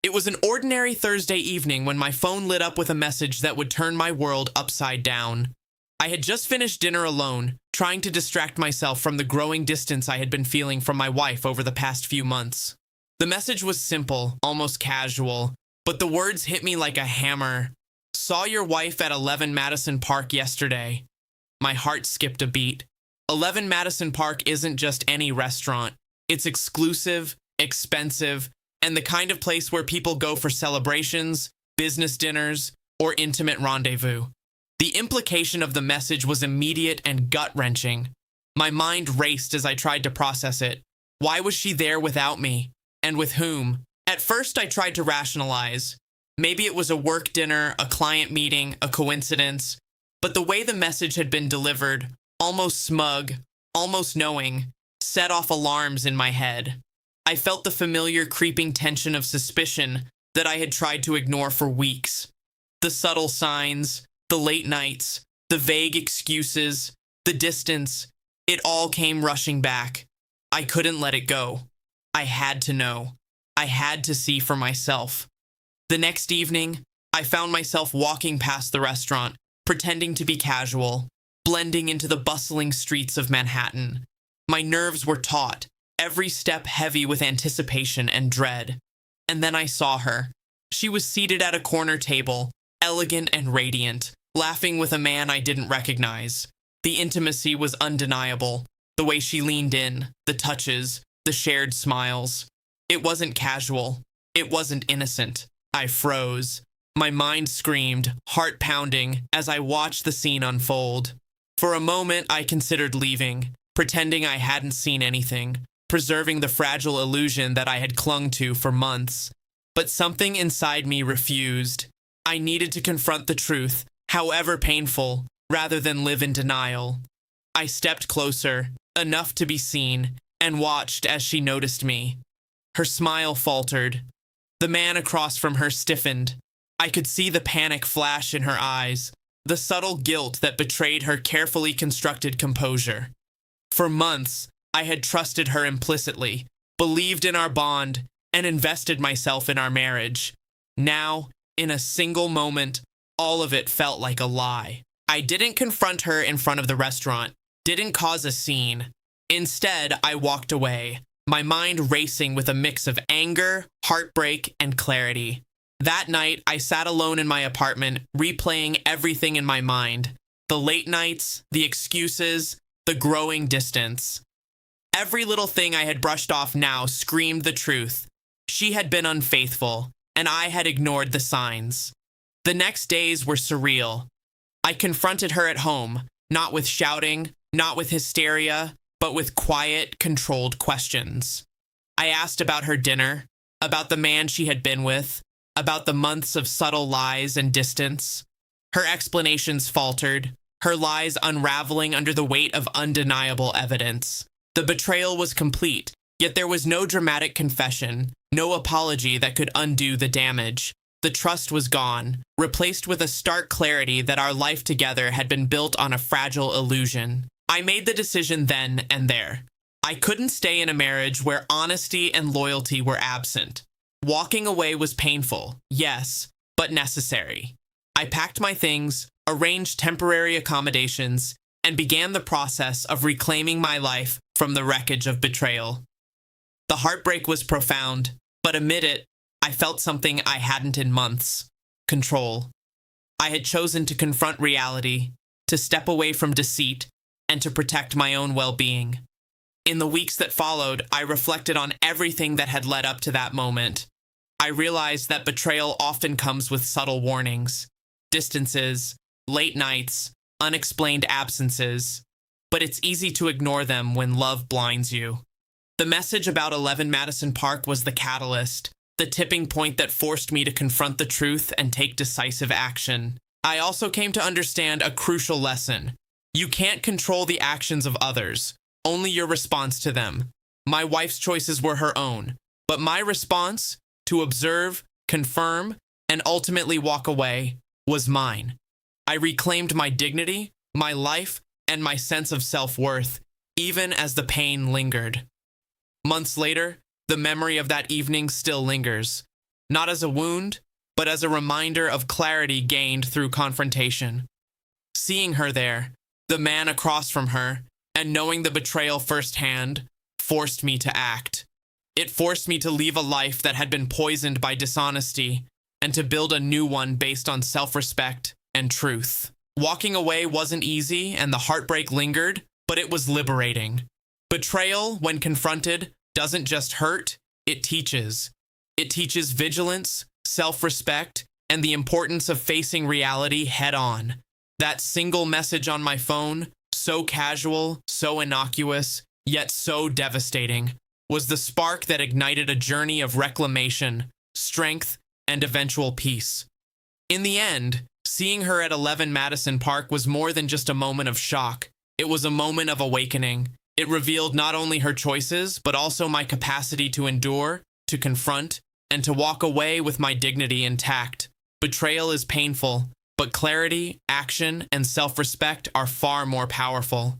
It was an ordinary Thursday evening when my phone lit up with a message that would turn my world upside down. I had just finished dinner alone, trying to distract myself from the growing distance I had been feeling from my wife over the past few months. The message was simple, almost casual, but the words hit me like a hammer. Saw your wife at 11 Madison Park yesterday. My heart skipped a beat. 11 Madison Park isn't just any restaurant. It's exclusive, expensive, and the kind of place where people go for celebrations, business dinners, or intimate rendezvous. The implication of the message was immediate and gut-wrenching. My mind raced as I tried to process it. Why was she there without me? And with whom? At first, I tried to rationalize. Maybe it was a work dinner, a client meeting, a coincidence. But the way the message had been delivered, almost smug, almost knowing, set off alarms in my head. I felt the familiar creeping tension of suspicion that I had tried to ignore for weeks. The subtle signs, the late nights, the vague excuses, the distance, it all came rushing back. I couldn't let it go. I had to know. I had to see for myself. The next evening, I found myself walking past the restaurant, pretending to be casual, blending into the bustling streets of Manhattan. My nerves were taut, every step heavy with anticipation and dread. And then I saw her. She was seated at a corner table, elegant and radiant, laughing with a man I didn't recognize. The intimacy was undeniable. The way she leaned in, the touches, the shared smiles. It wasn't casual. It wasn't innocent. I froze. My mind screamed, heart pounding, as I watched the scene unfold. For a moment, I considered leaving, pretending I hadn't seen anything, preserving the fragile illusion that I had clung to for months. But something inside me refused. I needed to confront the truth, however painful, rather than live in denial. I stepped closer, enough to be seen, and watched as she noticed me. Her smile faltered. The man across from her stiffened. I could see the panic flash in her eyes, the subtle guilt that betrayed her carefully constructed composure. For months, I had trusted her implicitly, believed in our bond, and invested myself in our marriage. Now, in a single moment, all of it felt like a lie. I didn't confront her in front of the restaurant, didn't cause a scene. Instead, I walked away, my mind racing with a mix of anger, heartbreak, and clarity. That night, I sat alone in my apartment, replaying everything in my mind. The late nights, the excuses, the growing distance. Every little thing I had brushed off now screamed the truth. She had been unfaithful, and I had ignored the signs. The next days were surreal. I confronted her at home, not with shouting, not with hysteria, but with quiet, controlled questions. I asked about her dinner, about the man she had been with, about the months of subtle lies and distance. Her explanations faltered, her lies unraveling under the weight of undeniable evidence. The betrayal was complete, yet there was no dramatic confession, no apology that could undo the damage. The trust was gone, replaced with a stark clarity that our life together had been built on a fragile illusion. I made the decision then and there. I couldn't stay in a marriage where honesty and loyalty were absent. Walking away was painful, yes, but necessary. I packed my things, arranged temporary accommodations, and began the process of reclaiming my life from the wreckage of betrayal. The heartbreak was profound, but amid it, I felt something I hadn't in months: control. I had chosen to confront reality, to step away from deceit, and to protect my own well-being. In the weeks that followed, I reflected on everything that had led up to that moment. I realized that betrayal often comes with subtle warnings, distances, late nights, unexplained absences, but it's easy to ignore them when love blinds you. The message about 11 Madison Park was the catalyst, the tipping point that forced me to confront the truth and take decisive action. I also came to understand a crucial lesson. You can't control the actions of others, only your response to them. My wife's choices were her own, but my response, to observe, confirm, and ultimately walk away, was mine. I reclaimed my dignity, my life, and my sense of self-worth, even as the pain lingered. Months later, the memory of that evening still lingers. not as a wound, but as a reminder of clarity gained through confrontation. Seeing her there, the man across from her, and knowing the betrayal firsthand, forced me to act. It forced me to leave a life that had been poisoned by dishonesty and to build a new one based on self-respect and truth. Walking away wasn't easy and the heartbreak lingered, but it was liberating. Betrayal, when confronted, doesn't just hurt, it teaches. It teaches vigilance, self-respect, and the importance of facing reality head-on. That single message on my phone, so casual, so innocuous, yet so devastating, was the spark that ignited a journey of reclamation, strength, and eventual peace. In the end, seeing her at 11 Madison Park was more than just a moment of shock. It was a moment of awakening. It revealed not only her choices, but also my capacity to endure, to confront, and to walk away with my dignity intact. Betrayal is painful, but clarity, action, and self-respect are far more powerful.